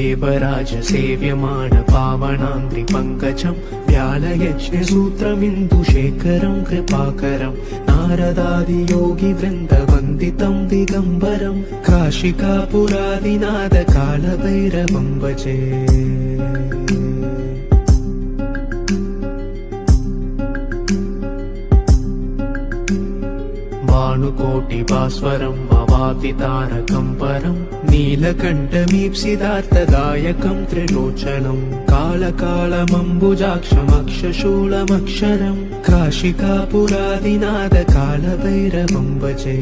देवराज सेव्यमान पावनाङ्घ्रिपङ्कजम् व्यालयज्ञसूत्रमिन्दुशेखरम् कृपाकरम् नारदादियोगिवृन्दवन्दितम् दिगम्बरम् काशिकापुरादिनाद कालभैरवम् भजे। भानुकोटिभास्वरम् अवातितारकम् परम् नीलकण्ठमीप्सितार्थदायकम् त्रिलोचनम् कालकालमम्बुजाक्षमक्षशूलमक्षरम् काशिकापुरादिनाद कालभैरवम् भजे।